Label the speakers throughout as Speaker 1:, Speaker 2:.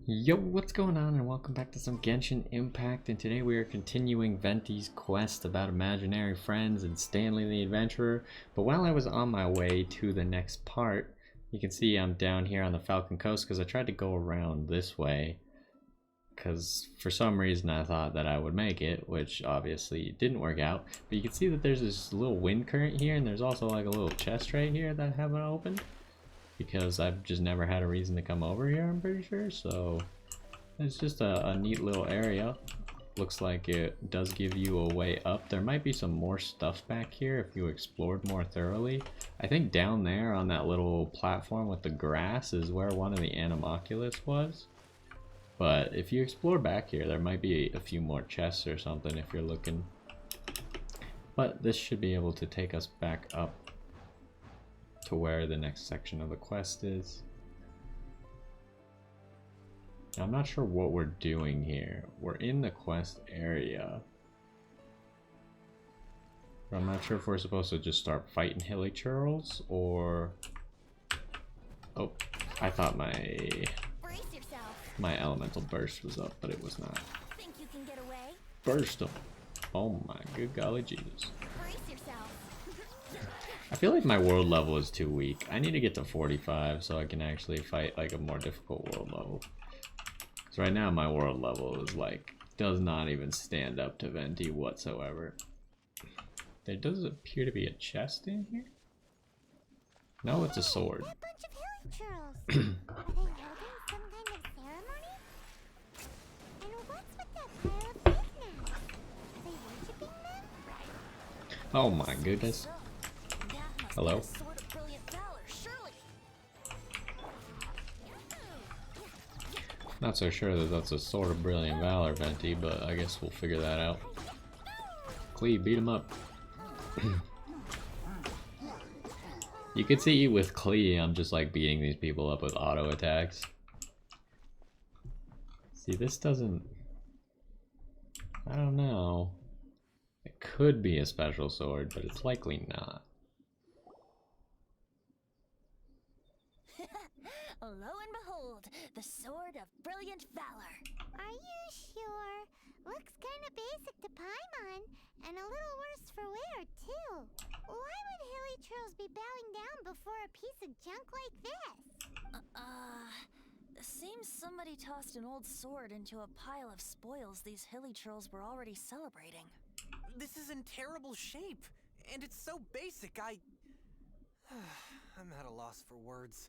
Speaker 1: Yo, what's going on, and welcome back to some Genshin Impact, and today we are continuing Venti's quest about imaginary friends and Stanley the Adventurer. But while I was on my way to the next part, you can see I'm down here on the Falcon Coast because I tried to go around this way because for some reason I thought that I would make it, which obviously didn't work out. But you can see that there's this little wind current here, and there's also like a little chest right here that I haven't opened, because I've just never had a reason to come over here, I'm pretty sure. So it's just a neat little area. Looks like it does give you a way up. There might be some more stuff back here if you explored more thoroughly. I think down there on that little platform with the grass is where one of the Animoculus was. But if you explore back here, there might be a few more chests or something if you're looking. But this should be able to take us back up to where the next section of the quest is. Now, I'm not sure what we're doing here. We're in the quest area, but I'm not sure if we're supposed to just start fighting hilly churls or... Oh, I thought my elemental burst was up, but it was not.
Speaker 2: Think you can get away?
Speaker 1: Burst them. Oh my good golly Jesus.
Speaker 2: Brace yourself.
Speaker 1: I feel like my world level is too weak. I need to get to 45 so I can actually fight like a more difficult world level. Because right now my world level is like, does not even stand up to Venti whatsoever. There does appear to be a chest in here? No, it's a sword.
Speaker 2: That bunch of hilly churls. Are they holding some kind of ceremony? And what's with that pile of business? Are they worshipping them?
Speaker 1: Oh my goodness. Hello?
Speaker 2: Sword of brilliant valor, surely.
Speaker 1: Not so sure that that's a sword of brilliant valor, Venti, but I guess we'll figure that out. Clee, beat him up. You can see with Clee, I'm just like beating these people up with auto attacks. See, this doesn't... I don't know. It could be a special sword, but it's likely not.
Speaker 2: Lo and behold, the sword of brilliant valor. Are you sure? Looks kinda basic to Paimon, and a little worse for wear, too. Why would hilly churls be bowing down before a piece of junk like this? Seems somebody tossed an old sword into a pile of spoils these hilly churls were already celebrating.
Speaker 3: This is in terrible shape, and it's so basic, I'm at a loss for words.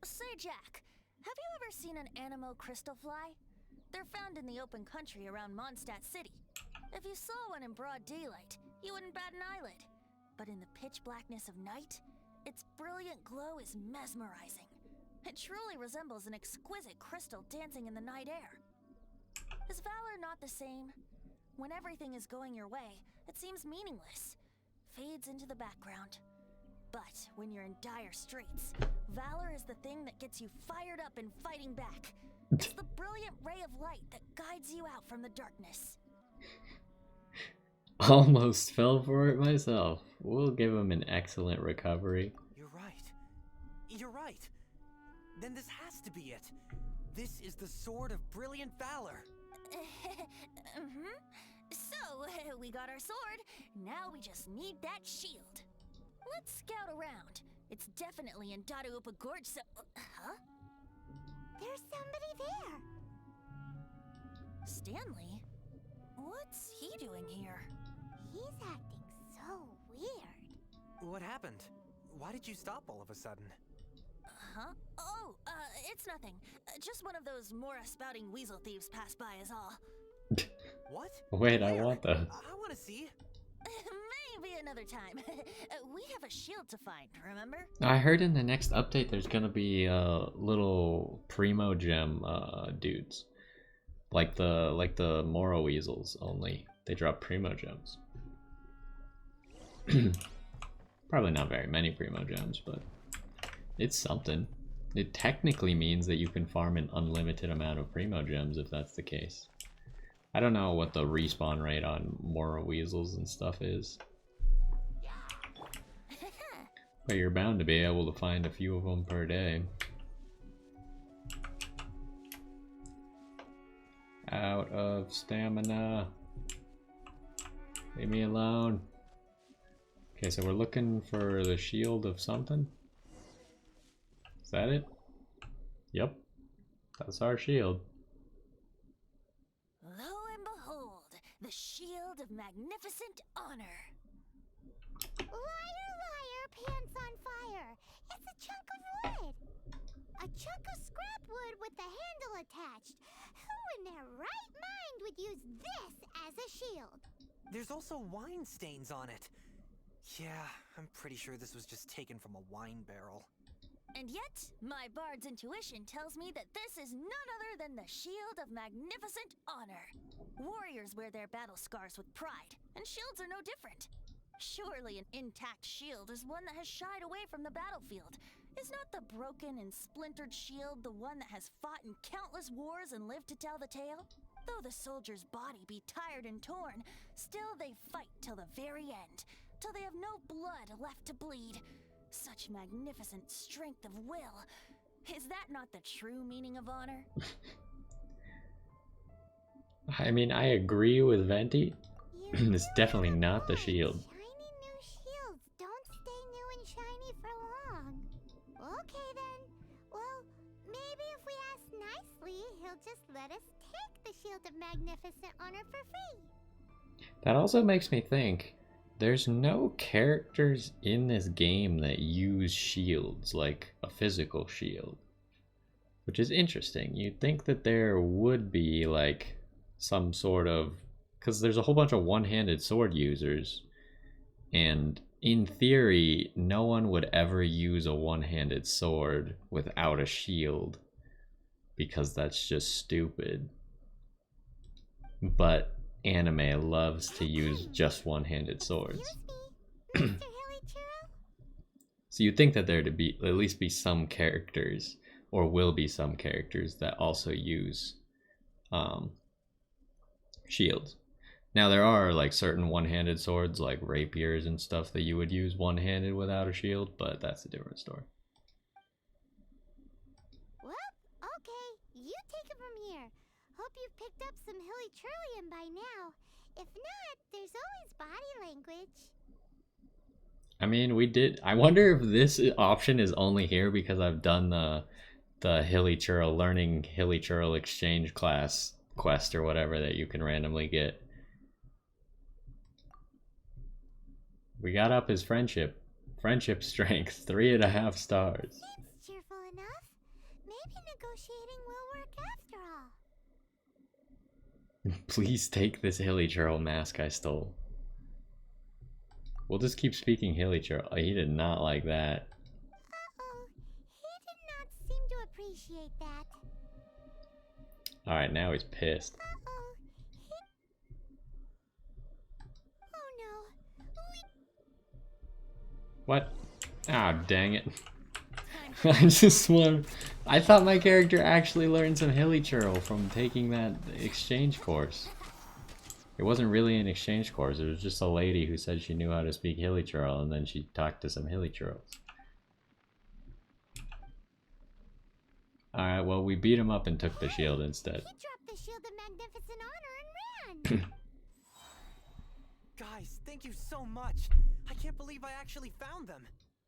Speaker 2: Say, Jack, have you ever seen an anemo crystal fly? They're found in the open country around Mondstadt City. If you saw one in broad daylight, you wouldn't bat an eyelid. But in the pitch blackness of night, its brilliant glow is mesmerizing. It truly resembles an exquisite crystal dancing in the night air. Is valor not the same? When everything is going your way, it seems meaningless, fades into the background. But when you're in dire straits, valor is the thing that gets you fired up and fighting back. It's the brilliant ray of light that guides you out from the darkness.
Speaker 1: Almost fell for it myself. We'll give him an excellent recovery.
Speaker 3: You're right. You're right. Then this has to be it. This is the sword of brilliant valor.
Speaker 2: So, we got our sword. Now we just need that shield. Let's scout around. It's definitely in Dadaupa Gorge, so... Huh? There's somebody there. Stanley? What's he doing here? He's acting so weird.
Speaker 3: What happened? Why did you stop all of a sudden?
Speaker 2: Huh? Oh, it's nothing. Just one of those Mora-spouting weasel thieves passed by is all.
Speaker 3: What?
Speaker 1: Wait, I
Speaker 3: Where?
Speaker 1: want that.
Speaker 3: I want to see.
Speaker 2: Maybe another time. We have a shield to find, remember?
Speaker 1: I heard in the next update there's gonna be little primo gem dudes, like the Moro weasels. Only they drop primo gems. Probably not very many primo gems, but it's something. It technically means that you can farm an unlimited amount of primo gems if that's the case. I don't know what the respawn rate on Moro weasels and stuff is. But you're bound to be able to find a few of them per day. Out of stamina. Leave me alone. Okay, so we're looking for the shield of something. Is that it? Yep. That's our shield.
Speaker 2: Lo and behold, the shield of magnificent honor.
Speaker 4: Liar, liar, pants on fire. It's a chunk of wood. A chunk of scrap wood with the handle attached. Who in their right mind would use this as a shield?
Speaker 3: There's also wine stains on it. Yeah, I'm pretty sure this was just taken from a wine barrel.
Speaker 2: And yet, my bard's intuition tells me that this is none other than the shield of magnificent honor. Warriors wear their battle scars with pride, and shields are no different. Surely an intact shield is one that has shied away from the battlefield. Is not the broken and splintered shield the one that has fought in countless wars and lived to tell the tale? Though the soldier's body be tired and torn, still they fight till the very end, till they have no blood left to bleed. Such magnificent strength of will. Is that not the true meaning of honor?
Speaker 1: I mean, I agree with Venti.
Speaker 4: You
Speaker 1: It's
Speaker 4: do
Speaker 1: definitely
Speaker 4: have a
Speaker 1: not the
Speaker 4: point.
Speaker 1: shield.
Speaker 4: Shiny new shields don't stay new and shiny for long. Okay then. Well, maybe if we ask nicely, he'll just let us take the shield of magnificent honor for free.
Speaker 1: That also makes me think, there's no characters in this game that use shields, like a physical shield. Which is interesting. You'd think that there would be like some sort of, because there's a whole bunch of one-handed sword users, and in theory no one would ever use a one-handed sword without a shield, because that's just stupid. But anime loves to use just one-handed swords.
Speaker 4: Excuse me, Mr. Hilly
Speaker 1: So you'd think that there to be at least be some characters, or will be some characters, that also use shields. Now there are like certain one-handed swords like rapiers and stuff that you would use one-handed without a shield, but that's a different story.
Speaker 4: Well, okay, you take it from here. Hope you've picked up some Hilly Trillium by now. If not, there's always body language.
Speaker 1: I mean, we did. I wonder if this option is only here because I've done the Hilly Churl learning Hilly Churl exchange class quest or whatever that you can randomly get. We got up his friendship strength, 3.5 stars.
Speaker 4: Seems cheerful enough. Maybe negotiating will work after all.
Speaker 1: Please take this Hilly Churl mask I stole. We'll just keep speaking Hilly Churl. He did not like that.
Speaker 4: Uh-oh, he did not seem to appreciate that.
Speaker 1: Alright, now he's pissed.
Speaker 4: Uh-oh, oh no,
Speaker 1: What? Ah, dang it. I just want. I thought my character actually learned some Hilly Churl from taking that exchange course. It wasn't really an exchange course, it was just a lady who said she knew how to speak Hilly Churl, and then she talked to some Hilly Churls. Alright, well, we beat him up and took the shield instead.
Speaker 4: he dropped the shield of magnificent honor and ran.
Speaker 3: Guys, thank you so much. I can't believe I actually found them.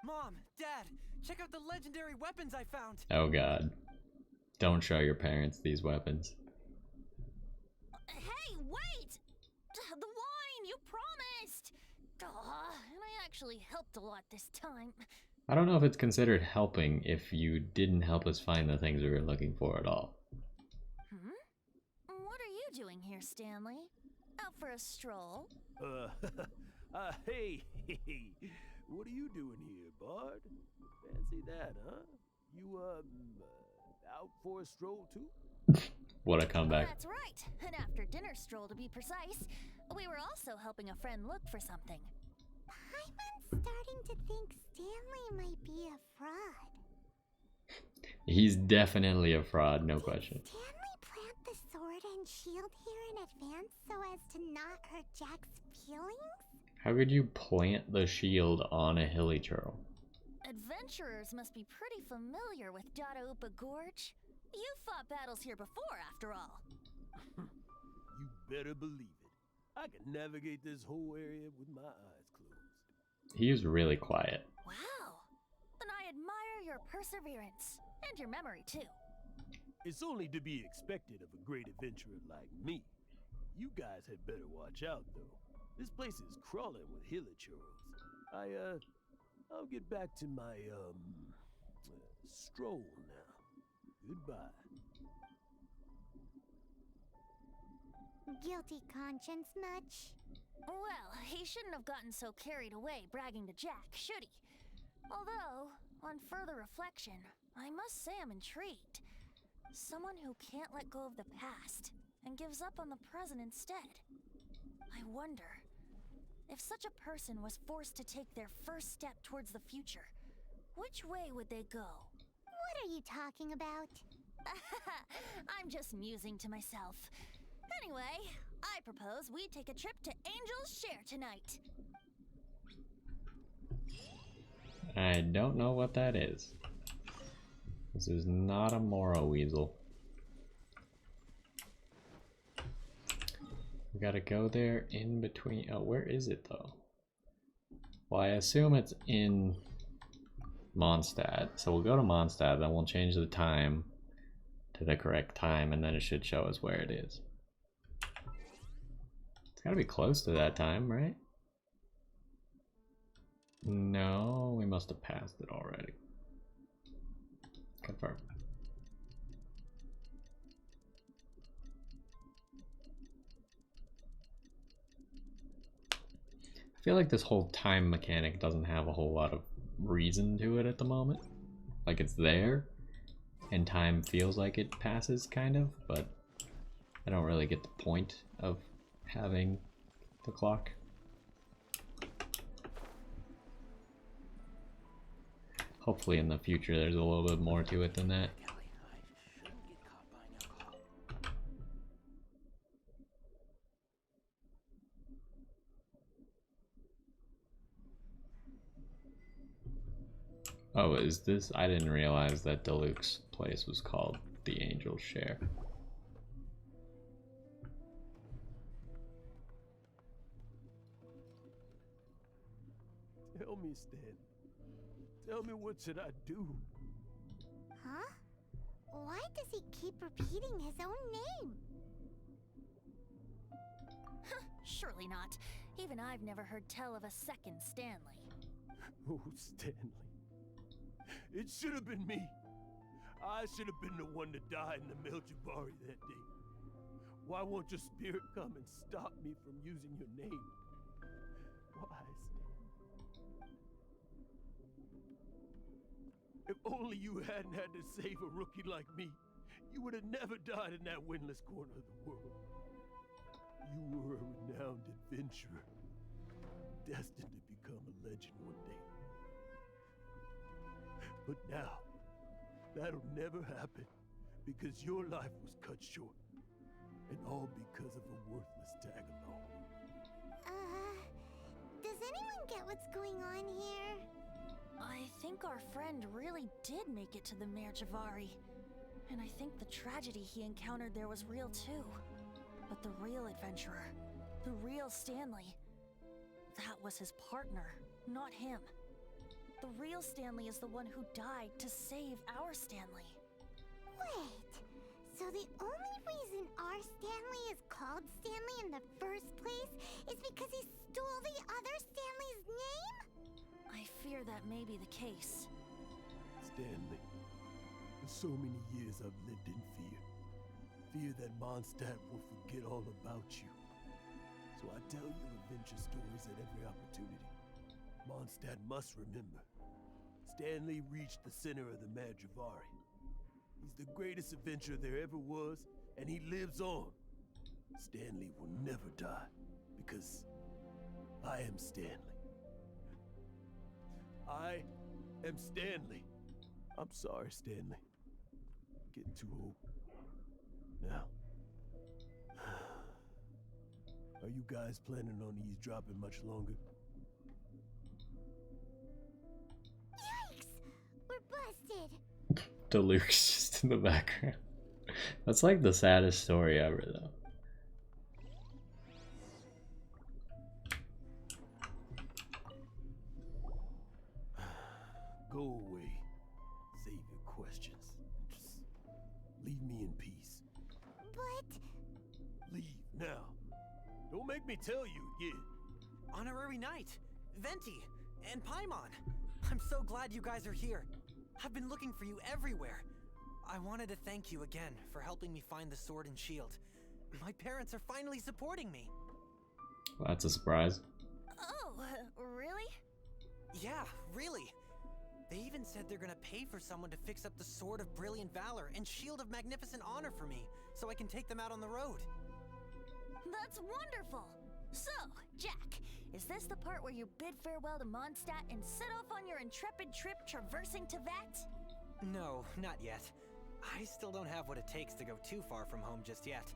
Speaker 3: Mom, Dad, check out the legendary weapons I found.
Speaker 1: Oh god. Don't show your parents these weapons.
Speaker 2: Hey, wait! The wine, you promised! And I actually helped a lot this time.
Speaker 1: I don't know if it's considered helping if you didn't help us find the things we were looking for at all.
Speaker 2: What are you doing here, Stanley? Out for a stroll?
Speaker 5: Hey, what are you doing here, Bard? Fancy that, huh? You, out for a stroll too?
Speaker 1: What a comeback.
Speaker 2: That's right, an after-dinner stroll to be precise. We were also helping a friend look for something.
Speaker 4: I'm starting to think Stanley might be a fraud.
Speaker 1: He's definitely a fraud, no question.
Speaker 4: Did Stanley plant the sword and shield here in advance so as to not hurt Jack's feelings?
Speaker 1: How could you plant the shield on a Hilly Churl?
Speaker 2: Adventurers must be pretty familiar with Dada Upa Gorge. You've fought battles here before, after all.
Speaker 5: You better believe it. I can navigate this whole area with my eyes closed.
Speaker 1: He is really quiet.
Speaker 2: Wow. Then I admire your perseverance. And your memory, too.
Speaker 5: It's only to be expected of a great adventurer like me. You guys had better watch out, though. This place is crawling with hilichurls. I'll get back to my, stroll now. Goodbye.
Speaker 4: Guilty conscience much?
Speaker 2: Well, he shouldn't have gotten so carried away bragging to Jack, should he? Although, on further reflection, I must say I'm intrigued. Someone who can't let go of the past and gives up on the present instead. I wonder, if such a person was forced to take their first step towards the future, which way would they go?
Speaker 4: What are you talking about?
Speaker 2: I'm just musing to myself. Anyway, I propose we take a trip to Angel's Share tonight.
Speaker 1: I don't know what that is. This is not a Moro weasel. We gotta go there in between. Oh, where is it though? Well, I assume it's in Mondstadt. So we'll go to Mondstadt, then we'll change the time to the correct time, and then it should show us where it is. It's gotta be close to that time, right? No, we must have passed it already. Confirm. I feel like this whole time mechanic doesn't have a whole lot of reason to it at the moment. Like it's there, and time feels like it passes, kind of, but I don't really get the point of having the clock. Hopefully in the future there's a little bit more to it than that. Oh, is this? I didn't realize that Deluxe place was called the Angel's Share.
Speaker 5: Tell me, Stan. Tell me, what should I do?
Speaker 4: Huh? Why does he keep repeating his own name?
Speaker 2: Surely not. Even I've never heard tell of a second Stanley.
Speaker 5: Oh, Stanley. It should have been me. I should have been the one to die in the Meljabari that day. Why won't your spirit come and stop me from using your name? Why, Stan? If only you hadn't had to save a rookie like me, you would have never died in that windless corner of the world. You were a renowned adventurer, destined to become a legend one day. But now, that'll never happen, because your life was cut short, and all because of a worthless tag-along.
Speaker 4: Does anyone get what's going on here?
Speaker 2: I think our friend really did make it to the Meljabari. And I think the tragedy he encountered there was real too. But the real adventurer, the real Stanley, that was his partner, not him. The real Stanley is the one who died to save our Stanley.
Speaker 4: Wait, so the only reason our Stanley is called Stanley in the first place is because he stole the other Stanley's name?
Speaker 2: I fear that may be the case.
Speaker 5: Stanley, for so many years I've lived in fear. Fear that Mondstadt will forget all about you. So I tell you adventure stories at every opportunity. Mondstadt must remember. Stanley reached the center of the Meljabari. He's the greatest adventurer there ever was, and he lives on. Stanley will never die, because I am Stanley. I am Stanley. I'm sorry, Stanley. Getting too old. Now, are you guys planning on eavesdropping much longer?
Speaker 4: Yikes! We're busted!
Speaker 1: Deluxe just in the background. That's like the saddest story ever, though.
Speaker 5: Go away. Save your questions. Just leave me in peace.
Speaker 4: But
Speaker 5: Leave now. Don't make me tell you again.
Speaker 3: Honorary Knight, Venti, and Paimon. I'm so glad you guys are here. I've been looking for you everywhere. I wanted to thank you again for helping me find the sword and shield. My parents are finally supporting me.
Speaker 1: Well, that's a surprise.
Speaker 2: Oh, really?
Speaker 3: Yeah, really. They even said they're gonna pay for someone to fix up the Sword of Brilliant Valor and Shield of Magnificent Honor for me, so I can take them out on the road.
Speaker 2: That's wonderful! So, Jack, is this the part where you bid farewell to Mondstadt and set off on your intrepid trip traversing Teyvat?
Speaker 3: No, not yet. I still don't have what it takes to go too far from home just yet.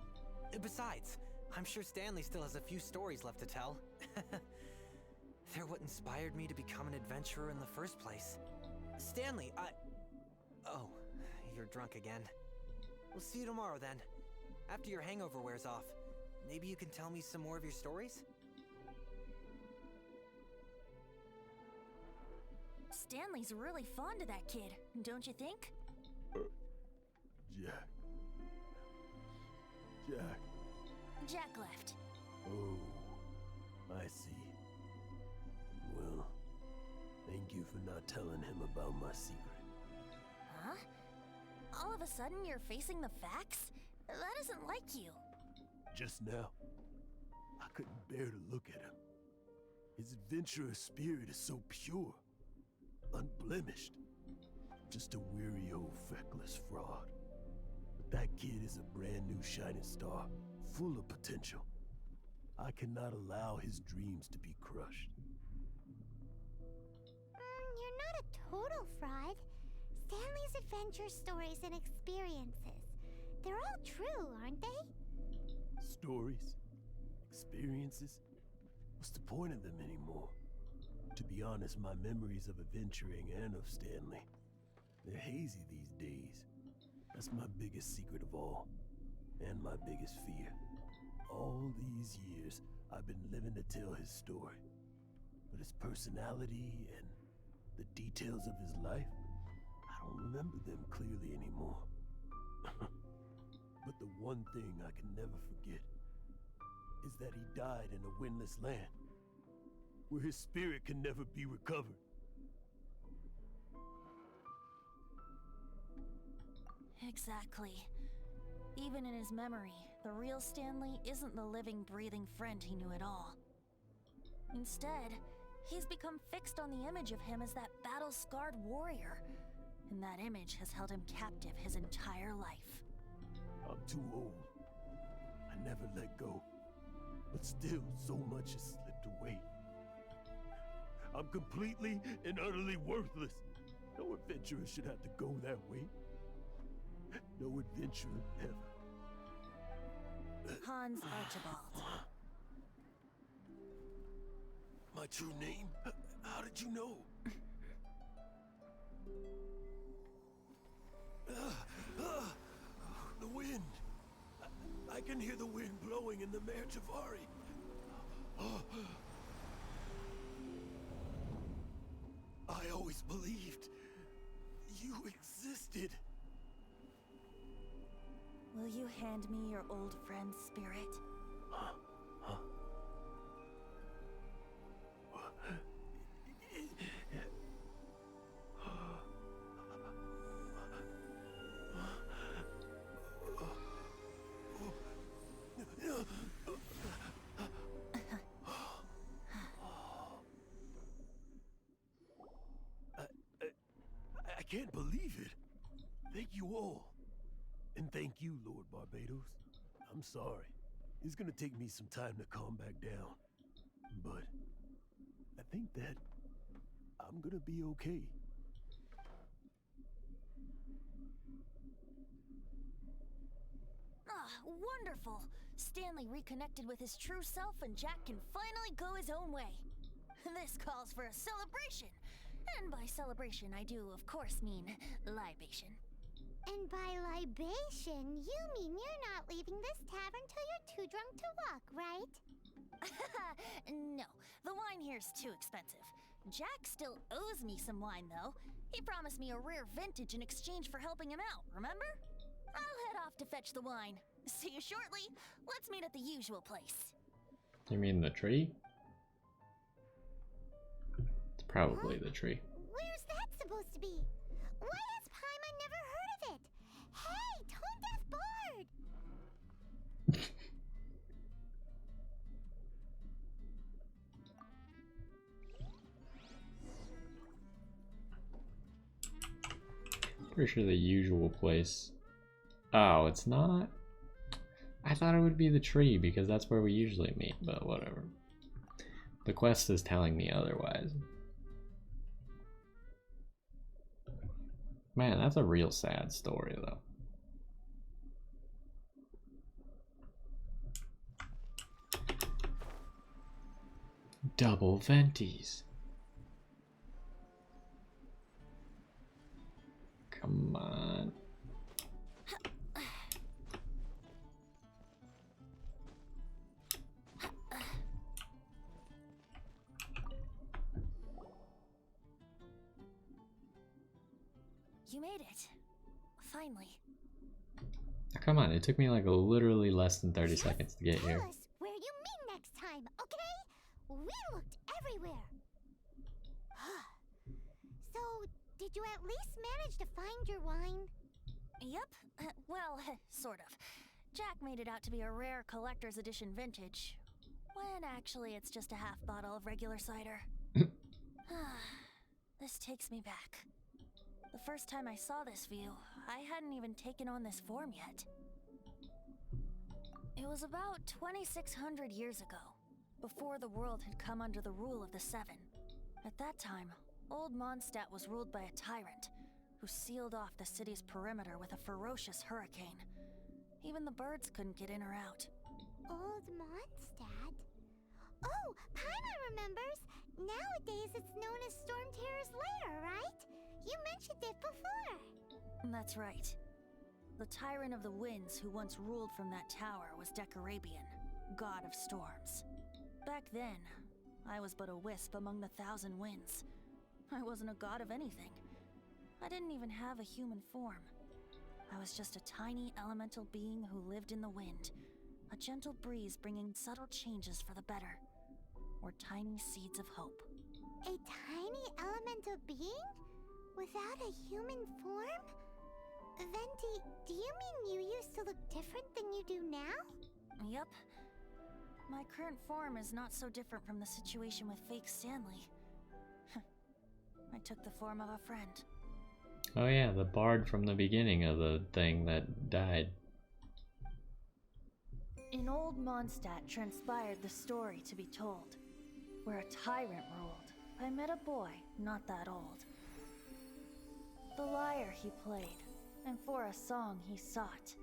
Speaker 3: Besides, I'm sure Stanley still has a few stories left to tell. They're what inspired me to become an adventurer in the first place. Stanley, Oh, you're drunk again. We'll see you tomorrow then. After your hangover wears off. Maybe you can tell me some more of your stories?
Speaker 2: Stanley's really fond of that kid, don't you think?
Speaker 5: Jack. Jack.
Speaker 2: Jack left.
Speaker 5: Oh, I see. Well, thank you for not telling him about my secret.
Speaker 2: Huh? All of a sudden you're facing the facts? That isn't like you.
Speaker 5: Just now, I couldn't bear to look at him. His adventurous spirit is so pure, unblemished. Just a weary old feckless fraud. But that kid is a brand new shining star, full of potential. I cannot allow his dreams to be crushed.
Speaker 4: you're not a total fraud. Stanley's adventure stories and experiences. They're all true, aren't they?
Speaker 5: Stories? Experiences? What's the point of them anymore? To be honest, my memories of adventuring and of Stanley, they're hazy these days. That's my biggest secret of all, and my biggest fear. All these years, I've been living to tell his story. But his personality and the details of his life, I don't remember them clearly anymore. But the one thing I can never forget is that he died in a windless land, where his spirit can never be recovered.
Speaker 2: Exactly. Even in his memory, the real Stanley isn't the living, breathing friend he knew at all. Instead, he's become fixed on the image of him as that battle-scarred warrior, and that image has held him captive his entire life.
Speaker 5: I'm too old. I never let go. But still, so much has slipped away. I'm completely and utterly worthless. No adventurer should have to go that way. No adventurer ever.
Speaker 2: Hans Archibald.
Speaker 5: My true name? How did you know? The wind. I can hear the wind blowing in the Mare Javari. I always believed you existed.
Speaker 2: Will you hand me your old friend's spirit?
Speaker 5: Huh? I can't believe it. Thank you all. And thank you, Lord Barbados. I'm sorry. It's gonna take me some time to calm back down. But I think that I'm gonna be okay.
Speaker 2: Ah, wonderful! Stanley reconnected with his true self and Jack can finally go his own way. This calls for a celebration. And by celebration, I do, of course, mean libation.
Speaker 4: And by libation, you mean you're not leaving this tavern till you're too drunk to walk, right?
Speaker 2: No, the wine here's too expensive. Jack still owes me some wine, though. He promised me a rare vintage in exchange for helping him out, remember? I'll head off to fetch the wine. See you shortly. Let's meet at the usual place.
Speaker 1: You mean the tree? It's probably the tree.
Speaker 4: Where's that supposed to be? Why has Paimon never heard of it? Hey, tone deaf bard!
Speaker 1: Pretty sure the usual place. Oh, it's not? I thought it would be the tree because that's where we usually meet, but whatever. The quest is telling me otherwise. Man, that's a real sad story though. Double venties. Come on.
Speaker 2: You made it. Finally.
Speaker 1: Come on, it took me like literally less than 30 seconds to get here.
Speaker 4: Tell us where you meet next time, okay? We looked everywhere. So, did you at least manage to find your wine?
Speaker 2: Yep. Well, sort of. Jack made it out to be a rare collector's edition vintage, when actually it's just a half bottle of regular cider. This takes me back. The first time I saw this view, I hadn't even taken on this form yet. It was about 2,600 years ago, before the world had come under the rule of the Seven. At that time, Old Mondstadt was ruled by a tyrant, who sealed off the city's perimeter with a ferocious hurricane. Even the birds couldn't get in or out.
Speaker 4: Old Mondstadt? Oh, Paimon remembers! Nowadays it's known as Storm Terror's lair, right? You mentioned it before.
Speaker 2: That's right. The Tyrant of the Winds who once ruled from that tower was Decarabian, god of storms. Back then, I was but a wisp among the thousand winds. I wasn't a god of anything. I didn't even have a human form. I was just a tiny elemental being who lived in the wind, a gentle breeze bringing subtle changes for the better, or tiny seeds of hope.
Speaker 4: A tiny elemental being? Without a human form? Venti, do you mean you used to look different than you do now?
Speaker 2: Yup. My current form is not so different from the situation with fake Stanley. I took the form of a friend.
Speaker 1: Oh yeah, the bard from the beginning of the thing that died.
Speaker 2: In Old Mondstadt transpired the story to be told, where a tyrant ruled. I met a boy not that old. The lyre he played, and for a song he sought.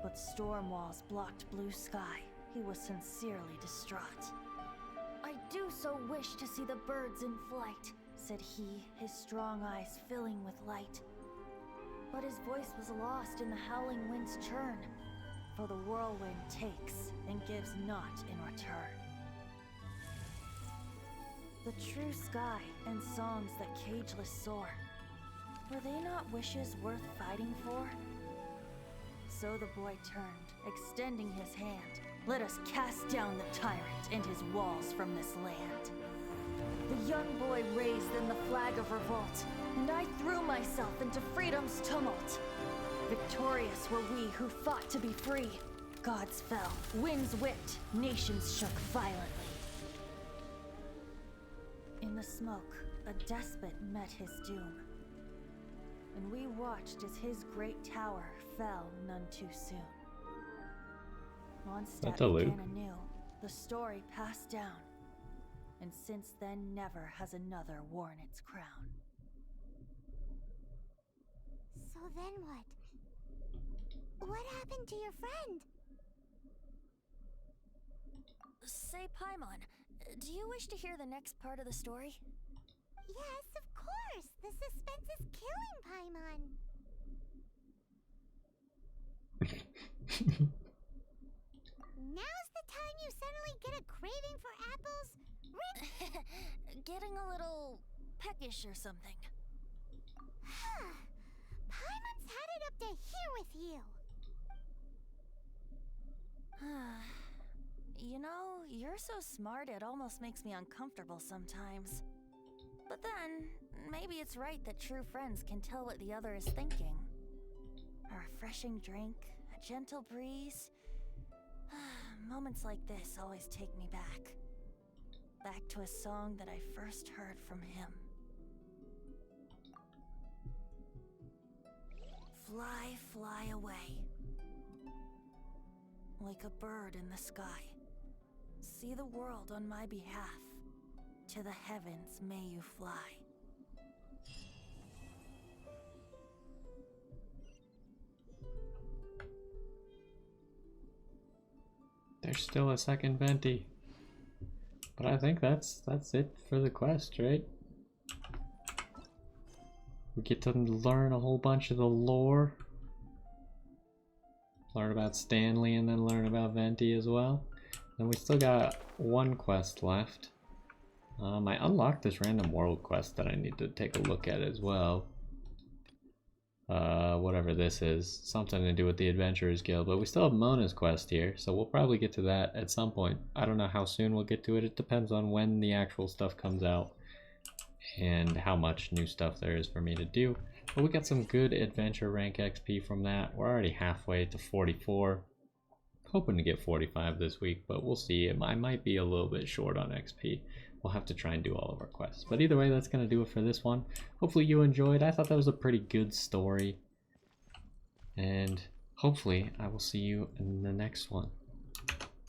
Speaker 2: But storm walls blocked blue sky. He was sincerely distraught. I do so wish to see the birds in flight, said he, his strong eyes filling with light. But his voice was lost in the howling wind's churn, for the whirlwind takes and gives not in return. The true sky and songs that cageless soar, were they not wishes worth fighting for? So the boy turned, extending his hand. Let us cast down the tyrant and his walls from this land. The young boy raised then the flag of revolt, and I threw myself into freedom's tumult. Victorious were we who fought to be free. Gods fell, winds whipped, nations shook violently. In the smoke, a despot met his doom. And we watched as his great tower fell none too soon. Mondstadt began anew, the story passed down, and since then never has another worn its crown.
Speaker 4: So then what? What happened to your friend?
Speaker 2: Say, Paimon, do you wish to hear the next part of the story?
Speaker 4: Yes, of course! The suspense is killing Paimon! Now's the time you suddenly get a craving for apples?
Speaker 2: Getting a little peckish or something.
Speaker 4: Paimon's headed up to here with you.
Speaker 2: You know, you're so smart it almost makes me uncomfortable sometimes. But then, maybe it's right that true friends can tell what the other is thinking. A refreshing drink, a gentle breeze. Moments like this always take me back. Back to a song that I first heard from him. Fly, fly away. Like a bird in the sky. See the world on my behalf. To the heavens may you fly.
Speaker 1: There's still a second Venti. But I think that's it for the quest, right? We get to learn a whole bunch of the lore. Learn about Stanley and then learn about Venti as well. Then we still got one quest left. I unlocked this random world quest that I need to take a look at as well. Whatever this is. Something to do with the Adventurers Guild. But we still have Mona's quest here, so we'll probably get to that at some point. I don't know how soon we'll get to it. It depends on when the actual stuff comes out and how much new stuff there is for me to do. But we got some good adventure rank XP from that. We're already halfway to 44. Hoping to get 45 this week, but we'll see. I might be a little bit short on XP. We'll have to try and do all of our quests. But either way, that's going to do it for this one. Hopefully you enjoyed. I thought that was a pretty good story. And hopefully I will see you in the next one.